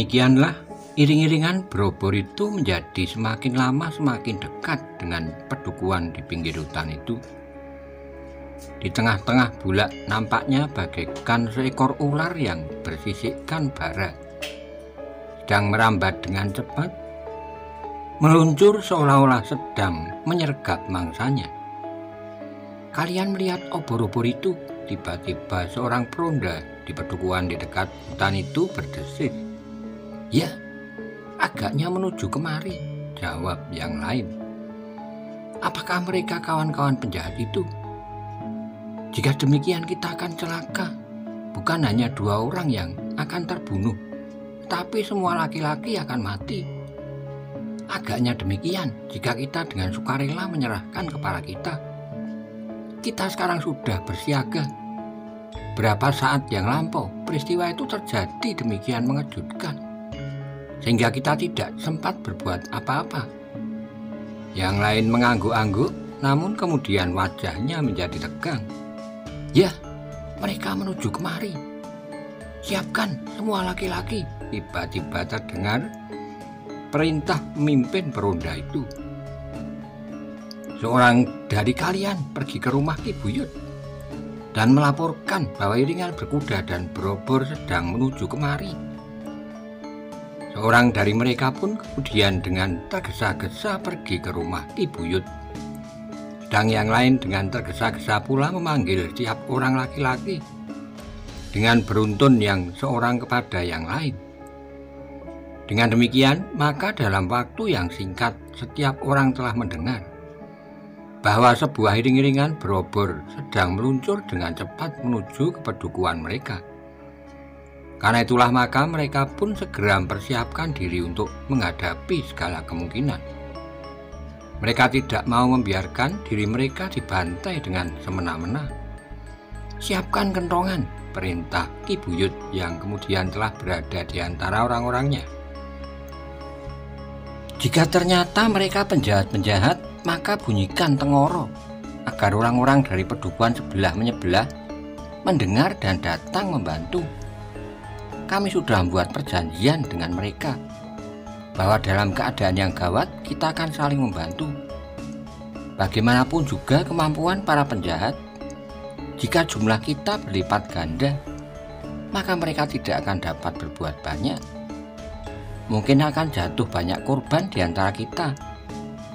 Demikianlah iring-iringan berobor itu menjadi semakin lama semakin dekat dengan pedukuhan di pinggir hutan itu. Di tengah-tengah bulak nampaknya bagaikan seekor ular yang bersisikkan bara, sedang merambat dengan cepat, meluncur seolah-olah sedang menyergap mangsanya. Kalian melihat obor-obor itu? Tiba-tiba seorang peronda di pedukuhan di dekat hutan itu berdesis. "Ya, agaknya menuju kemari," jawab yang lain. "Apakah mereka kawan-kawan penjahat itu? Jika demikian kita akan celaka. Bukan hanya 2 orang yang akan terbunuh, tapi semua laki-laki akan mati. Agaknya demikian jika kita dengan sukarela menyerahkan kepala kita. Kita sekarang sudah bersiaga. Berapa saat yang lampau peristiwa itu terjadi demikian mengejutkan, sehingga kita tidak sempat berbuat apa-apa." Yang lain mengangguk-angguk, namun kemudian wajahnya menjadi tegang. "Ya, mereka menuju kemari. Siapkan semua laki-laki." Tiba-tiba terdengar perintah pemimpin peronda itu. "Seorang dari kalian pergi ke rumah Ki Buyut dan melaporkan bahwa iringan berkuda dan berobor sedang menuju kemari." Seorang dari mereka pun kemudian dengan tergesa-gesa pergi ke rumah Ki Buyut. Sedang yang lain dengan tergesa-gesa pula memanggil setiap orang laki-laki dengan beruntun yang seorang kepada yang lain. Dengan demikian, maka dalam waktu yang singkat setiap orang telah mendengar bahwa sebuah iring-iringan berobor sedang meluncur dengan cepat menuju ke pedukuhan mereka. Karena itulah maka mereka pun segera mempersiapkan diri untuk menghadapi segala kemungkinan. Mereka tidak mau membiarkan diri mereka dibantai dengan semena-mena. "Siapkan kentongan," perintah Ki Buyut yang kemudian telah berada di antara orang-orangnya. "Jika ternyata mereka penjahat-penjahat, maka bunyikan tengoro agar orang-orang dari pedukuhan sebelah menyebelah mendengar dan datang membantu. Kami sudah membuat perjanjian dengan mereka bahwa dalam keadaan yang gawat kita akan saling membantu. Bagaimanapun juga kemampuan para penjahat, jika jumlah kita berlipat ganda, maka mereka tidak akan dapat berbuat banyak. Mungkin akan jatuh banyak korban di antara kita,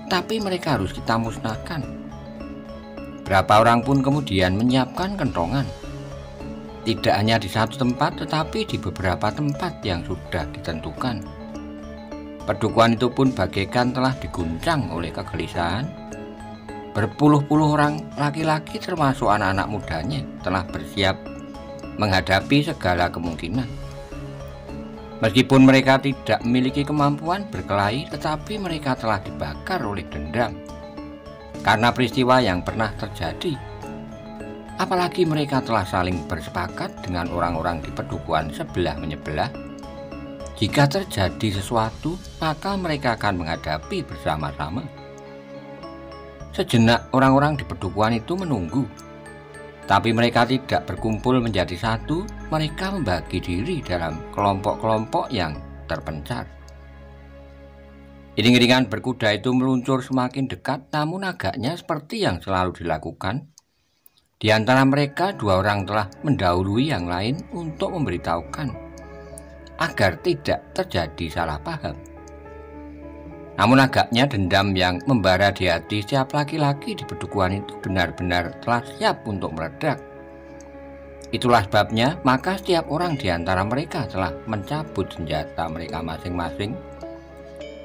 tapi mereka harus kita musnahkan." Berapa orang pun kemudian menyiapkan kentongan, tidak hanya di satu tempat tetapi di beberapa tempat yang sudah ditentukan. Pedukuhan itu pun bagaikan telah diguncang oleh kegelisahan. Berpuluh-puluh orang laki-laki termasuk anak-anak mudanya telah bersiap menghadapi segala kemungkinan. Meskipun mereka tidak memiliki kemampuan berkelahi, tetapi mereka telah dibakar oleh dendam karena peristiwa yang pernah terjadi. Apalagi mereka telah saling bersepakat dengan orang-orang di pedukuhan sebelah menyebelah. Jika terjadi sesuatu, maka mereka akan menghadapi bersama-sama. Sejenak orang-orang di pedukuhan itu menunggu, tapi mereka tidak berkumpul menjadi satu. Mereka membagi diri dalam kelompok-kelompok yang terpencar. Iring-iringan berkuda itu meluncur semakin dekat, namun agaknya seperti yang selalu dilakukan. Di antara mereka 2 orang telah mendahului yang lain untuk memberitahukan agar tidak terjadi salah paham. Namun agaknya dendam yang membara di hati setiap laki-laki di pedukuhan itu benar-benar telah siap untuk meledak. Itulah sebabnya maka setiap orang di antara mereka telah mencabut senjata mereka masing-masing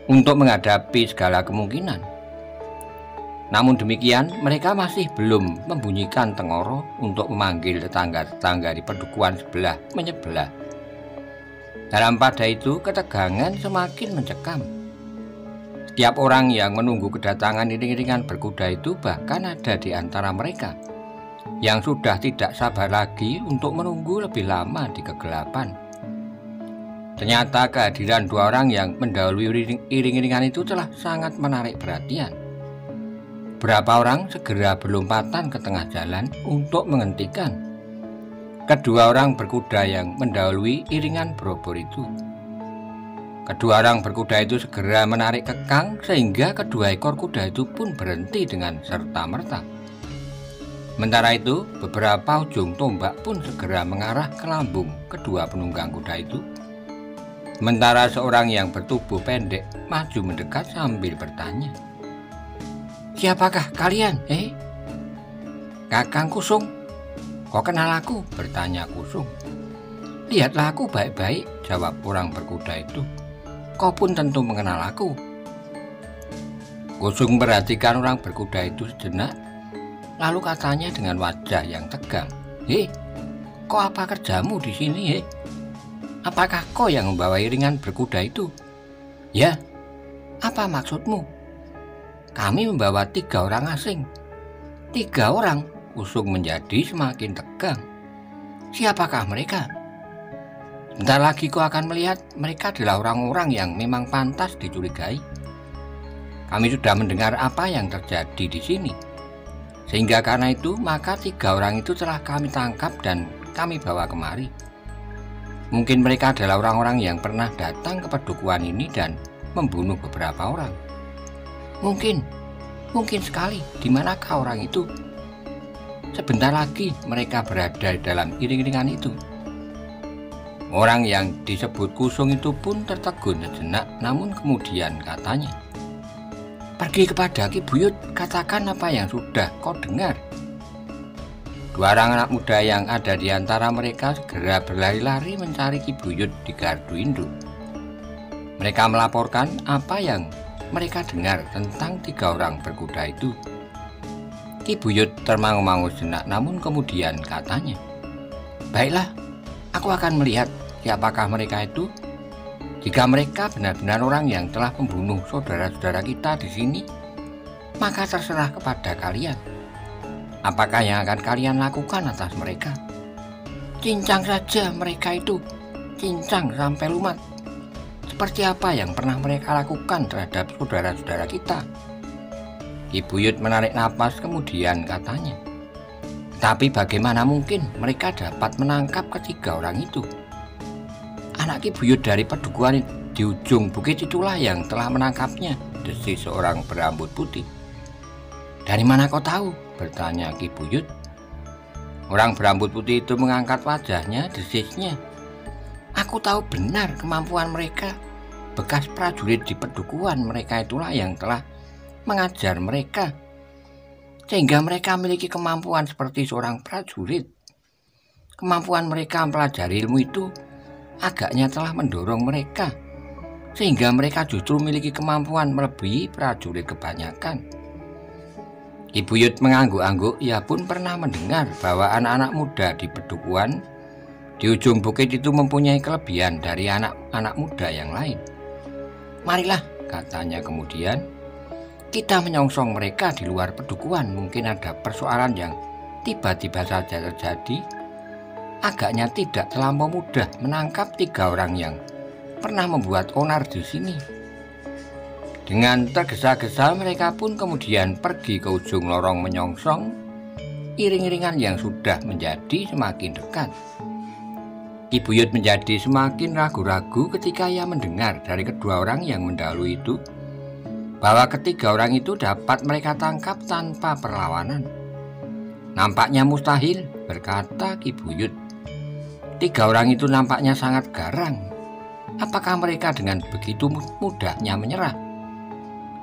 untuk menghadapi segala kemungkinan. Namun demikian, mereka masih belum membunyikan tengoro untuk memanggil tetangga-tetangga di pedukuhan sebelah menyebelah. Dalam pada itu, ketegangan semakin mencekam. Setiap orang yang menunggu kedatangan iring-iringan berkuda itu, bahkan ada di antara mereka yang sudah tidak sabar lagi untuk menunggu lebih lama di kegelapan. Ternyata kehadiran 2 orang yang mendahului iring-iringan itu telah sangat menarik perhatian. Beberapa orang segera berlompatan ke tengah jalan untuk menghentikan kedua orang berkuda yang mendahului iringan berobor itu. Kedua orang berkuda itu segera menarik kekang sehingga kedua ekor kuda itu pun berhenti dengan serta-merta. Sementara itu, beberapa ujung tombak pun segera mengarah ke lambung kedua penunggang kuda itu. Sementara seorang yang bertubuh pendek maju mendekat sambil bertanya, "Siapakah kalian, Kakang Kusung, kau kenal aku?" bertanya Kusung. "Lihatlah aku baik-baik," jawab orang berkuda itu. "Kau pun tentu mengenal aku." Kusung perhatikan orang berkuda itu sejenak, lalu katanya dengan wajah yang tegang, "Kau apa kerjamu di sini, Apakah kau yang membawa iringan berkuda itu?" "Ya, apa maksudmu?" "Kami membawa 3 orang asing." "3 orang?" Kusung menjadi semakin tegang. "Siapakah mereka?" "Sebentar lagi kau akan melihat mereka adalah orang-orang yang memang pantas dicurigai. Kami sudah mendengar apa yang terjadi di sini. Sehingga karena itu maka 3 orang itu telah kami tangkap dan kami bawa kemari. Mungkin mereka adalah orang-orang yang pernah datang ke pedukuhan ini dan membunuh beberapa orang." Mungkin sekali. Di manakah orang itu?" "Sebentar lagi mereka berada dalam iring-iringan itu." Orang yang disebut Kusung itu pun tertegun sejenak, namun kemudian katanya, "Pergi kepada Ki Buyut, katakan apa yang sudah kau dengar." 2 orang anak muda yang ada di antara mereka segera berlari-lari mencari Ki Buyut di gardu induk. Mereka melaporkan apa yang mereka dengar tentang 3 orang berkuda itu. Ki Buyut termangu-mangu sejenak, namun kemudian katanya, "Baiklah, aku akan melihat siapakah mereka itu. Jika mereka benar-benar orang yang telah membunuh saudara-saudara kita di sini, maka terserah kepada kalian. Apakah yang akan kalian lakukan atas mereka? Cincang saja mereka itu, cincang sampai lumat. Seperti apa yang pernah mereka lakukan terhadap saudara-saudara kita." Ki Buyut menarik napas kemudian katanya, "Tapi bagaimana mungkin mereka dapat menangkap ketiga orang itu? Anak Ki Buyut dari pedukuhan di ujung bukit itulah yang telah menangkapnya," desis seorang berambut putih. "Dari mana kau tahu?" bertanya Ki Buyut. Orang berambut putih itu mengangkat wajahnya, desisnya, "Aku tahu benar kemampuan mereka. Bekas prajurit di pedukuhan mereka itulah yang telah mengajar mereka, sehingga mereka memiliki kemampuan seperti seorang prajurit. Kemampuan mereka mempelajari ilmu itu agaknya telah mendorong mereka, sehingga mereka justru memiliki kemampuan melebihi prajurit kebanyakan." Ki Buyut mengangguk-angguk. Ia pun pernah mendengar bahwa anak-anak muda di pedukuhan di ujung bukit itu mempunyai kelebihan dari anak-anak muda yang lain. "Marilah," katanya kemudian, "kita menyongsong mereka di luar pedukuhan. Mungkin ada persoalan yang tiba-tiba saja terjadi. Agaknya tidak terlampau mudah menangkap 3 orang yang pernah membuat onar di sini." Dengan tergesa-gesa mereka pun kemudian pergi ke ujung lorong menyongsong iring-iringan yang sudah menjadi semakin dekat. Ki Buyut menjadi semakin ragu-ragu ketika ia mendengar dari kedua orang yang mendahului itu bahwa ketiga orang itu dapat mereka tangkap tanpa perlawanan. "Nampaknya mustahil," berkata Ki Buyut. "3 orang itu nampaknya sangat garang. Apakah mereka dengan begitu mudahnya menyerah?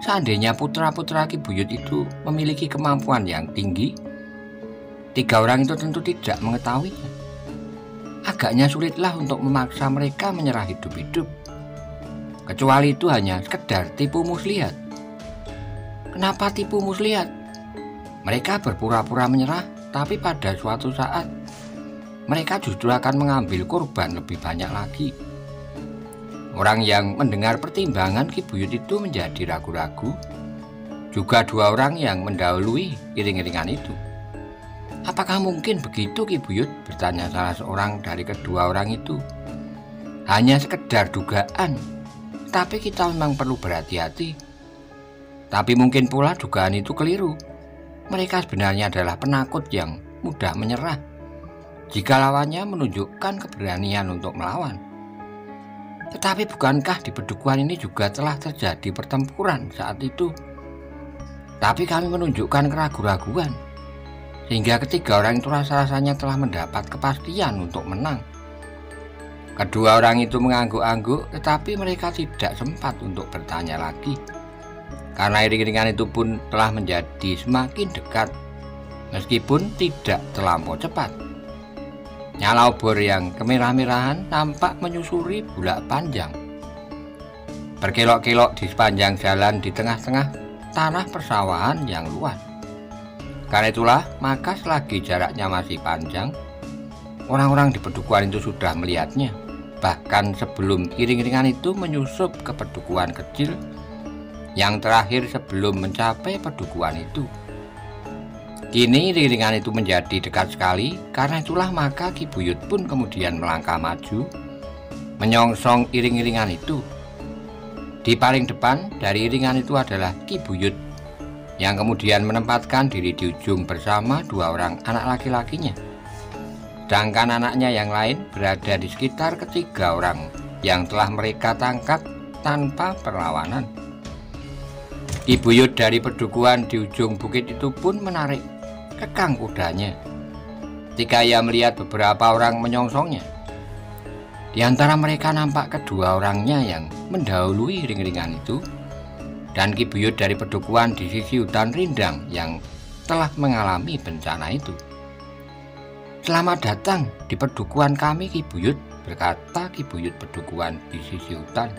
Seandainya putra-putra Ki Buyut itu memiliki kemampuan yang tinggi, 3 orang itu tentu tidak mengetahuinya. Agaknya sulitlah untuk memaksa mereka menyerah hidup-hidup. Kecuali itu hanya sekedar tipu muslihat." "Kenapa tipu muslihat?" "Mereka berpura-pura menyerah, tapi pada suatu saat mereka justru akan mengambil korban lebih banyak lagi." Orang yang mendengar pertimbangan Ki Buyut itu menjadi ragu-ragu. Juga 2 orang yang mendahului iring-iringan itu. "Apakah mungkin begitu Ki Buyut?" bertanya salah seorang dari kedua orang itu. "Hanya sekedar dugaan, tapi kita memang perlu berhati-hati. Tapi mungkin pula dugaan itu keliru. Mereka sebenarnya adalah penakut yang mudah menyerah jika lawannya menunjukkan keberanian untuk melawan." Tetapi bukankah di Pedukuhan ini juga telah terjadi pertempuran saat itu? Tapi kami menunjukkan keraguan-raguan, sehingga ketiga orang itu rasa-rasanya telah mendapat kepastian untuk menang. Kedua orang itu mengangguk-angguk, tetapi mereka tidak sempat untuk bertanya lagi, karena iring-iringan itu pun telah menjadi semakin dekat, meskipun tidak terlampau cepat. Nyala obor yang kemerah-merahan tampak menyusuri bulak panjang, berkelok-kelok di sepanjang jalan di tengah-tengah tanah persawahan yang luas. Karena itulah, maka selagi jaraknya masih panjang, orang-orang di Pedukuhan itu sudah melihatnya, bahkan sebelum iring-iringan itu menyusup ke Pedukuhan kecil yang terakhir sebelum mencapai Pedukuhan itu. Kini iring-iringan itu menjadi dekat sekali. Karena itulah maka Ki Buyut pun kemudian melangkah maju, menyongsong iring-iringan itu. Di paling depan dari iringan itu adalah Ki Buyut, yang kemudian menempatkan diri di ujung bersama dua orang anak laki-lakinya. Sedangkan anaknya yang lain berada di sekitar ketiga orang yang telah mereka tangkap tanpa perlawanan. Ki Buyut dari Pedukuhan di ujung bukit itu pun menarik kekang kudanya ketika ia melihat beberapa orang menyongsongnya. Di antara mereka nampak kedua orangnya yang mendahului iring-iringan itu, dan Ki Buyut dari Pedukuhan di sisi hutan rindang yang telah mengalami bencana itu. "Selamat datang di Pedukuhan kami, Ki Buyut," berkata Ki Buyut Pedukuhan di sisi hutan.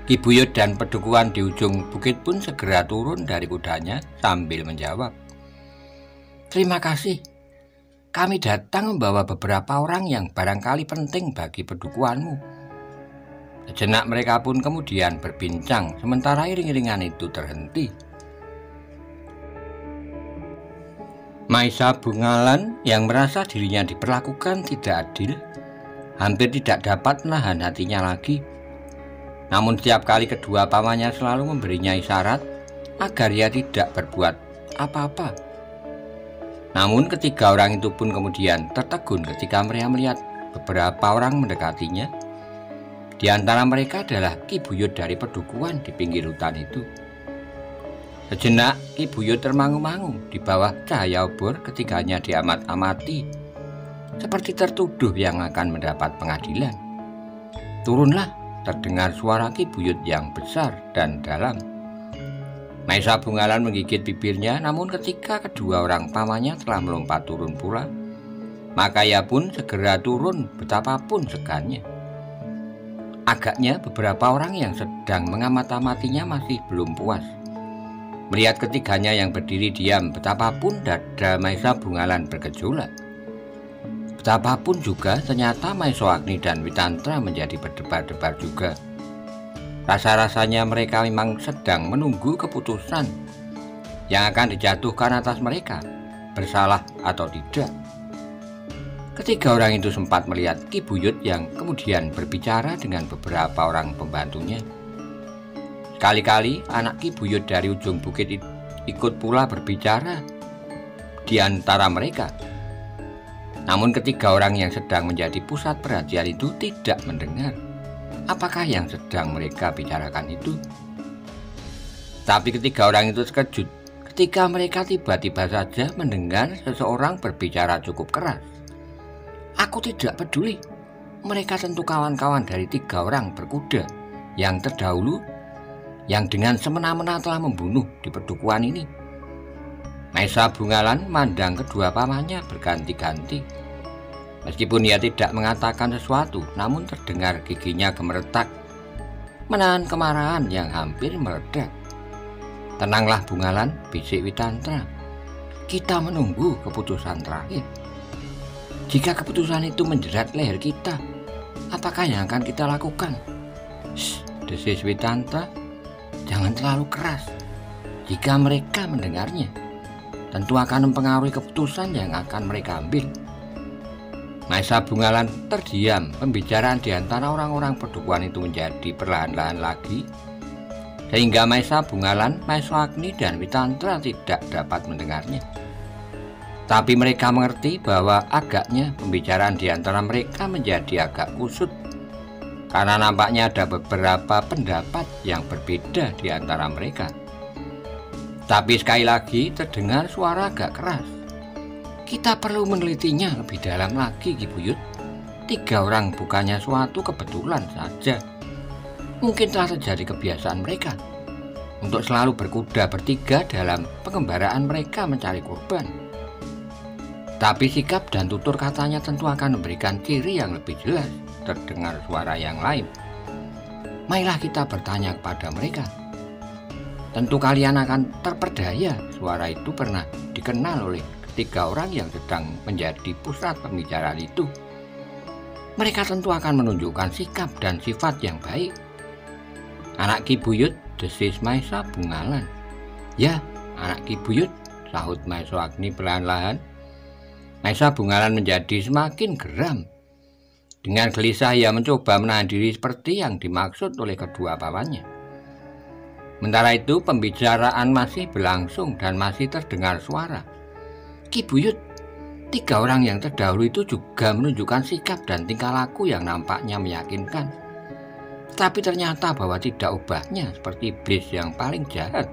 Ki Buyut dan Pedukuhan di ujung bukit pun segera turun dari kudanya sambil menjawab, "Terima kasih. Kami datang membawa beberapa orang yang barangkali penting bagi Pedukuhanmu." Sejenak mereka pun kemudian berbincang sementara iring-iringan itu terhenti. Maisa Bungalan yang merasa dirinya diperlakukan tidak adil, hampir tidak dapat menahan hatinya lagi. Namun setiap kali kedua pamannya selalu memberinya isyarat agar ia tidak berbuat apa-apa. Namun ketiga orang itu pun kemudian tertegun ketika mereka melihat beberapa orang mendekatinya. Di antara mereka adalah Ki Buyut dari Pedukuhan di pinggir hutan itu. Sejenak Ki Buyut termangu-mangu di bawah cahaya obor ketiganya diamat-amati, seperti tertuduh yang akan mendapat pengadilan. "Turunlah," terdengar suara Ki Buyut yang besar dan dalam. Maisa Bungalan menggigit bibirnya, namun ketika kedua orang pamannya telah melompat turun pula, maka ia pun segera turun betapapun segannya. Agaknya beberapa orang yang sedang mengamat-amatinya masih belum puas melihat ketiganya yang berdiri diam, betapapun dada Maisa Bungalan bergejolak. Betapapun juga ternyata Maesawagni dan Witantra menjadi berdebar-debar juga. Rasa-rasanya mereka memang sedang menunggu keputusan yang akan dijatuhkan atas mereka, bersalah atau tidak. Ketiga orang itu sempat melihat Ki Buyut yang kemudian berbicara dengan beberapa orang pembantunya. Sekali-kali anak Ki Buyut dari ujung bukit ikut pula berbicara di antara mereka. Namun ketiga orang yang sedang menjadi pusat perhatian itu tidak mendengar apakah yang sedang mereka bicarakan itu. Tapi ketiga orang itu terkejut ketika mereka tiba-tiba saja mendengar seseorang berbicara cukup keras. "Aku tidak peduli. Mereka tentu kawan-kawan dari tiga orang berkuda yang terdahulu, yang dengan semena-mena telah membunuh di Pedukuhan ini." Maisa Bungalan memandang kedua pamannya berganti-ganti. Meskipun ia tidak mengatakan sesuatu, namun terdengar giginya gemeretak, menahan kemarahan yang hampir meledak. "Tenanglah Bungalan," bisik Witantra. "Kita menunggu keputusan terakhir. Jika keputusan itu menjerat leher kita, apakah yang akan kita lakukan?" "Shh," desis Witantra. "Jangan terlalu keras. Jika mereka mendengarnya, tentu akan mempengaruhi keputusan yang akan mereka ambil." Maisa Bungalan terdiam. Pembicaraan di antara orang-orang Pedukuhan itu menjadi perlahan-lahan lagi, sehingga Maisa Bungalan, Maesawagni, dan Witantra tidak dapat mendengarnya. Tapi mereka mengerti bahwa agaknya pembicaraan di antara mereka menjadi agak kusut karena nampaknya ada beberapa pendapat yang berbeda di antara mereka. Tapi sekali lagi terdengar suara agak keras. Kita perlu menelitinya lebih dalam lagi, Ki Buyut. 3 orang bukannya suatu kebetulan saja. Mungkin telah terjadi kebiasaan mereka untuk selalu berkuda bertiga dalam pengembaraan mereka mencari korban. Tapi sikap dan tutur katanya tentu akan memberikan ciri yang lebih jelas. Terdengar suara yang lain. Marilah kita bertanya kepada mereka. Tentu kalian akan terperdaya suara itu pernah dikenal oleh 3 orang yang sedang menjadi pusat pembicaraan itu. Mereka tentu akan menunjukkan sikap dan sifat yang baik. Anak Ki Buyut, desis Maesa Bungalan. Ya, anak Ki Buyut, sahut Maesa Agni perlahan-lahan. Maesa Bungalan menjadi semakin geram. Dengan gelisah ia mencoba menahan diri seperti yang dimaksud oleh kedua pamannya. Sementara itu pembicaraan masih berlangsung dan masih terdengar suara. Ki Buyut, 3 orang yang terdahulu itu juga menunjukkan sikap dan tingkah laku yang nampaknya meyakinkan. Tapi ternyata bahwa tidak ubahnya seperti iblis yang paling jahat.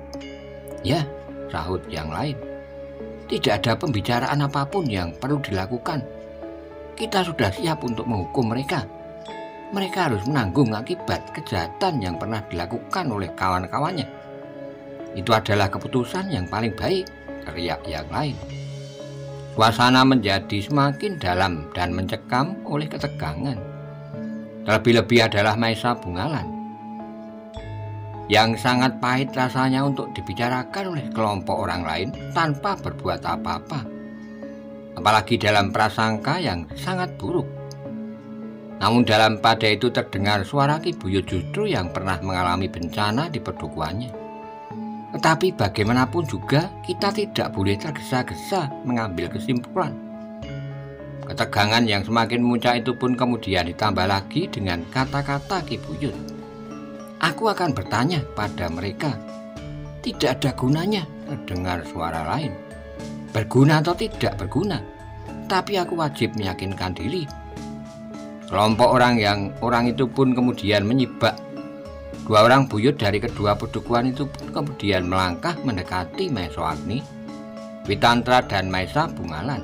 Ya, sahut yang lain. Tidak ada pembicaraan apapun yang perlu dilakukan. Kita sudah siap untuk menghukum mereka. Mereka harus menanggung akibat kejahatan yang pernah dilakukan oleh kawan-kawannya. Itu adalah keputusan yang paling baik, teriak yang lain. Suasana menjadi semakin dalam dan mencekam oleh ketegangan. Terlebih-lebih adalah Maesa Bungalan, yang sangat pahit rasanya untuk dibicarakan oleh kelompok orang lain tanpa berbuat apa-apa. Apalagi dalam prasangka yang sangat buruk. Namun dalam pada itu terdengar suara Ki Buyut justru yang pernah mengalami bencana di perdukuannya. Tetapi bagaimanapun juga kita tidak boleh tergesa-gesa mengambil kesimpulan. Ketegangan yang semakin memuncak itu pun kemudian ditambah lagi dengan kata-kata Ki Buyut. Aku akan bertanya pada mereka. Tidak ada gunanya, terdengar suara lain. Berguna atau tidak berguna, tapi aku wajib meyakinkan diri. Kelompok orang itu pun kemudian menyibak. 2 orang buyut dari kedua pedukuhan itu pun kemudian melangkah mendekati Maesa Agni, Witantra dan Maesa Bungalan.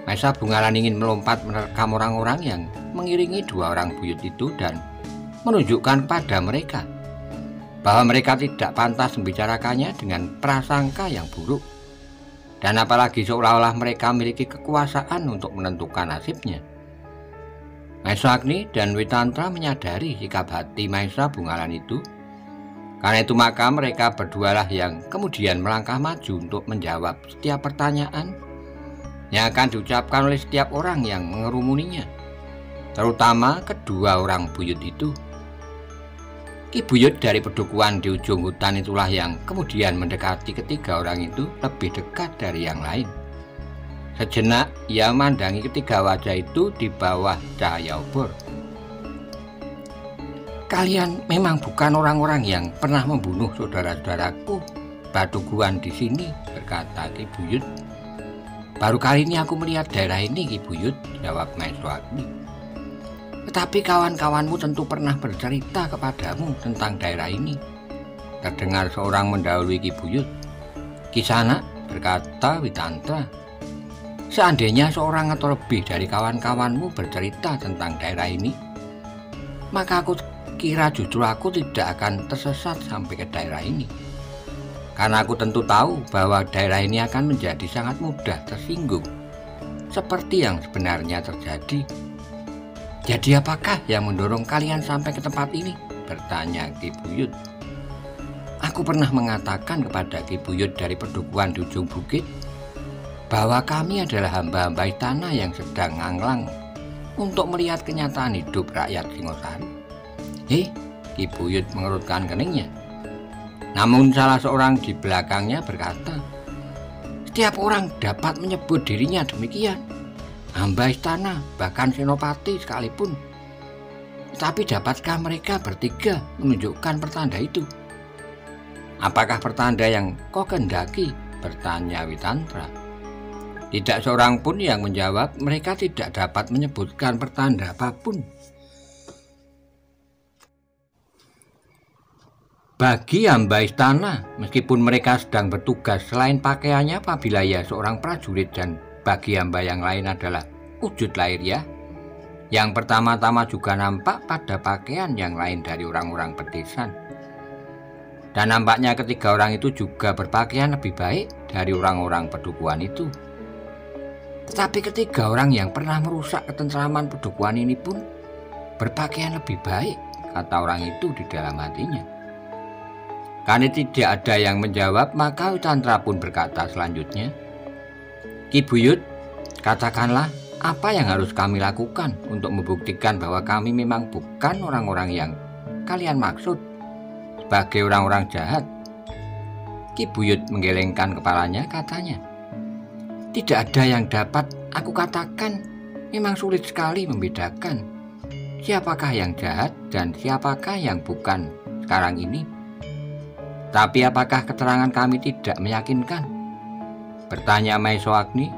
Maesa Bungalan ingin melompat menerkam orang-orang yang mengiringi 2 orang buyut itu dan menunjukkan pada mereka bahwa mereka tidak pantas membicarakannya dengan prasangka yang buruk. Dan apalagi seolah-olah mereka memiliki kekuasaan untuk menentukan nasibnya. Maesa Agni dan Witantra menyadari sikap hati Maesa Bungalan itu. Karena itu maka mereka berdualah yang kemudian melangkah maju untuk menjawab setiap pertanyaan yang akan diucapkan oleh setiap orang yang mengerumuninya, terutama kedua orang buyut itu. Ki Buyut dari pedukuhan di ujung hutan itulah yang kemudian mendekati ketiga orang itu lebih dekat dari yang lain. Sejenak ia memandangi ketiga wajah itu di bawah cahaya obor. Kalian memang bukan orang-orang yang pernah membunuh saudara-saudaraku Batuguan di sini, berkata Ki Buyut. Baru kali ini aku melihat daerah ini, Ki Buyut, jawab Maesa Agni. Tetapi kawan-kawanmu tentu pernah bercerita kepadamu tentang daerah ini, terdengar seorang mendahului Ki Buyut. Kisana, berkata Witantra. Seandainya seorang atau lebih dari kawan-kawanmu bercerita tentang daerah ini, maka aku kira justru aku tidak akan tersesat sampai ke daerah ini. Karena aku tentu tahu bahwa daerah ini akan menjadi sangat mudah tersinggung, seperti yang sebenarnya terjadi. Jadi apakah yang mendorong kalian sampai ke tempat ini? Bertanya Ki Buyut. Aku pernah mengatakan kepada Ki Buyut dari pedukuhan di ujung bukit bahwa kami adalah hamba-hamba istana yang sedang nganglang untuk melihat kenyataan hidup rakyat Singosari. Ki Buyut mengerutkan keningnya. Namun salah seorang di belakangnya berkata, setiap orang dapat menyebut dirinya demikian, hamba istana, bahkan senopati sekalipun. Tapi dapatkah mereka bertiga menunjukkan pertanda itu? Apakah pertanda yang kau kehendaki? Bertanya Witantra. Tidak seorang pun yang menjawab. Mereka tidak dapat menyebutkan pertanda apapun. Bagi hamba istana, meskipun mereka sedang bertugas, selain pakaiannya apabila ia seorang prajurit dan bagi hamba yang lain adalah wujud lahiriah, yang pertama-tama juga nampak pada pakaian yang lain dari orang-orang pertisan. Dan nampaknya ketiga orang itu juga berpakaian lebih baik dari orang-orang pedukuhan itu. Tetapi ketiga orang yang pernah merusak ketentraman pedukuhan ini pun berpakaian lebih baik, kata orang itu di dalam hatinya. Karena tidak ada yang menjawab, maka Wicandra pun berkata selanjutnya, "Ki Buyut, katakanlah apa yang harus kami lakukan untuk membuktikan bahwa kami memang bukan orang-orang yang kalian maksud sebagai orang-orang jahat." Ki Buyut menggelengkan kepalanya, katanya, "Tidak ada yang dapat aku katakan. Memang sulit sekali membedakan siapakah yang jahat dan siapakah yang bukan sekarang ini. Tapi apakah keterangan kami tidak meyakinkan?" bertanya Maeswagni.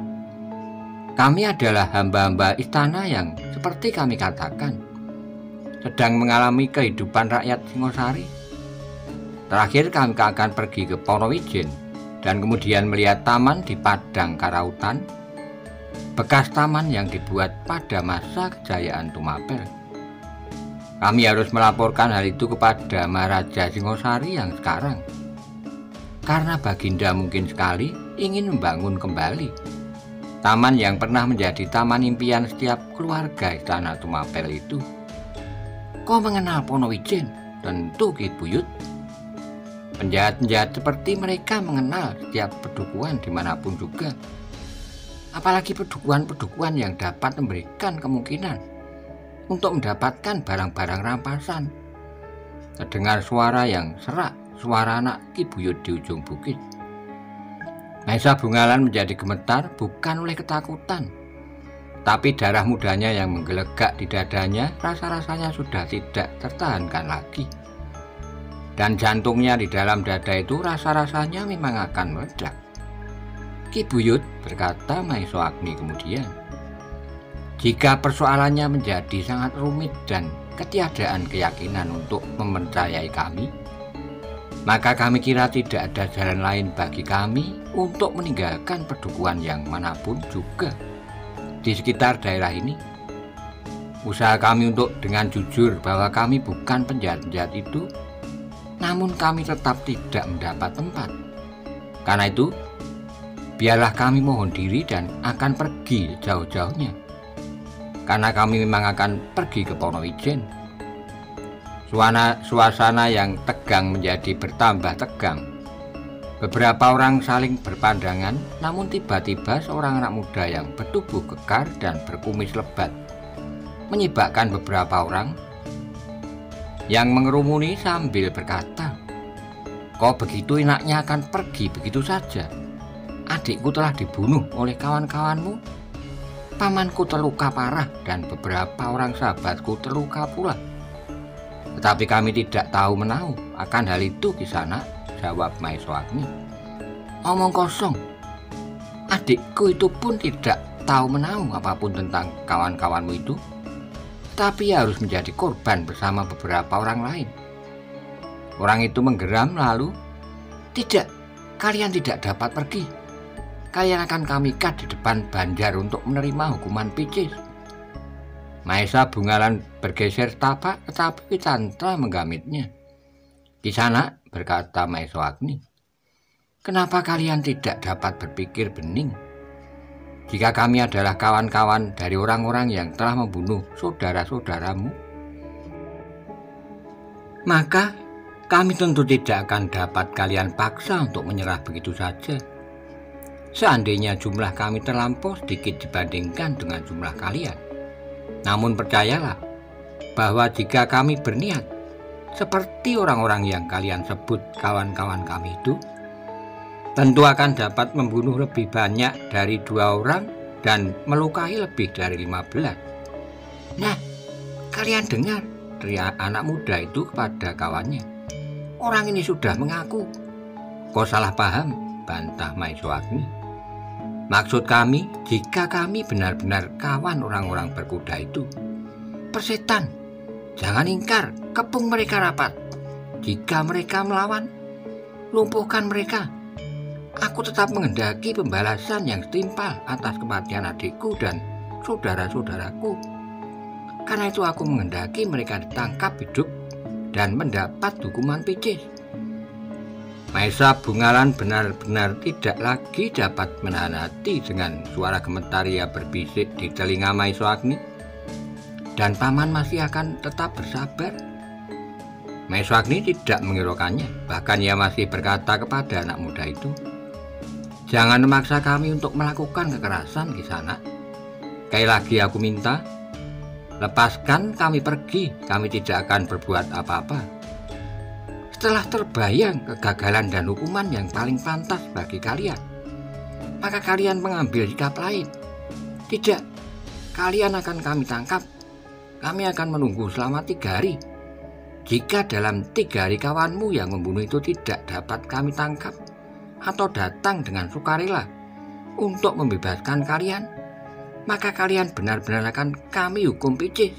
"Kami adalah hamba-hamba istana yang seperti kami katakan, sedang mengalami kehidupan rakyat Singosari. Terakhir kami akan pergi ke Ponowijen dan kemudian melihat taman di Padang Karautan, bekas taman yang dibuat pada masa kejayaan Tumapel. Kami harus melaporkan hal itu kepada Maharaja Singosari yang sekarang, karena Baginda mungkin sekali ingin membangun kembali taman yang pernah menjadi taman impian setiap keluarga istana Tumapel itu. Kau mengenal Ponowijen? Tentu, Ki Buyut. Penjahat-penjahat seperti mereka mengenal setiap pedukuhan dimanapun juga. Apalagi pedukuhan-pedukuhan yang dapat memberikan kemungkinan untuk mendapatkan barang-barang rampasan." Terdengar suara yang serak, suara anak Ki Buyut di ujung bukit. Maesa Bungalan menjadi gemetar, bukan oleh ketakutan, tapi darah mudanya yang menggelegak di dadanya rasa-rasanya sudah tidak tertahankan lagi. Dan jantungnya di dalam dada itu rasa-rasanya memang akan meledak. "Ki Buyut," berkata Maeswagni kemudian, "jika persoalannya menjadi sangat rumit dan ketiadaan keyakinan untuk mempercayai kami, maka kami kira tidak ada jalan lain bagi kami untuk meninggalkan pedukuhan yang manapun juga di sekitar daerah ini. Usaha kami untuk dengan jujur bahwa kami bukan penjahat-penjahat itu, namun kami tetap tidak mendapat tempat. Karena itu, biarlah kami mohon diri dan akan pergi jauh-jauhnya. Karena kami memang akan pergi ke Ponowijen." Suasana yang tegang menjadi bertambah tegang. Beberapa orang saling berpandangan, namun tiba-tiba seorang anak muda yang bertubuh kekar dan berkumis lebat menyibakkan beberapa orang yang mengerumuni sambil berkata, "Kau begitu enaknya akan pergi begitu saja? Adikku telah dibunuh oleh kawan-kawanmu, pamanku terluka parah dan beberapa orang sahabatku terluka pula. Tetapi kami tidak tahu menahu akan hal itu, Kisana," jawab Maeswagni. "Omong kosong. Adikku itu pun tidak tahu menahu apapun tentang kawan-kawanmu itu, tapi harus menjadi korban bersama beberapa orang lain." Orang itu menggeram lalu, "Tidak, kalian tidak dapat pergi. Kalian akan kami ikat di depan banjar untuk menerima hukuman picis." Maesa Bungalan bergeser tapak, tetapi Wicandra menggamitnya. "Kisana," berkata Maeswagni, "kenapa kalian tidak dapat berpikir bening? Jika kami adalah kawan-kawan dari orang-orang yang telah membunuh saudara-saudaramu, maka kami tentu tidak akan dapat kalian paksa untuk menyerah begitu saja. Seandainya jumlah kami terlampau sedikit dibandingkan dengan jumlah kalian. Namun percayalah bahwa jika kami berniat seperti orang-orang yang kalian sebut kawan-kawan kami itu, tentu akan dapat membunuh lebih banyak dari 2 orang dan melukai lebih dari 15. Nah, kalian dengar," teriak anak muda itu kepada kawannya. "Orang ini sudah mengaku." "Kau salah paham," bantah Maeswagni. "Maksud kami, jika kami benar-benar kawan orang-orang berkuda itu. Persetan, jangan ingkar, kepung mereka rapat. Jika mereka melawan, lumpuhkan mereka. Aku tetap menghendaki pembalasan yang setimpal atas kematian adikku dan saudara-saudaraku. Karena itu aku menghendaki mereka ditangkap hidup dan mendapat hukuman picis. Maesa Bungalan benar-benar tidak lagi dapat menahan hati dengan suara gemetar ia berbisik di telinga Maesa Agni. Dan paman masih akan tetap bersabar. Maesa Agni tidak menghiraukannya, bahkan ia masih berkata kepada anak muda itu, "Jangan memaksa kami untuk melakukan kekerasan di sana. Sekali lagi aku minta, lepaskan kami pergi, kami tidak akan berbuat apa-apa." Setelah terbayang kegagalan dan hukuman yang paling pantas bagi kalian, maka kalian mengambil sikap lain. Tidak, kalian akan kami tangkap. Kami akan menunggu selama 3 hari. Jika dalam 3 hari kawanmu yang membunuh itu tidak dapat kami tangkap atau datang dengan sukarela untuk membebaskan kalian, maka kalian benar-benar akan kami hukum picis.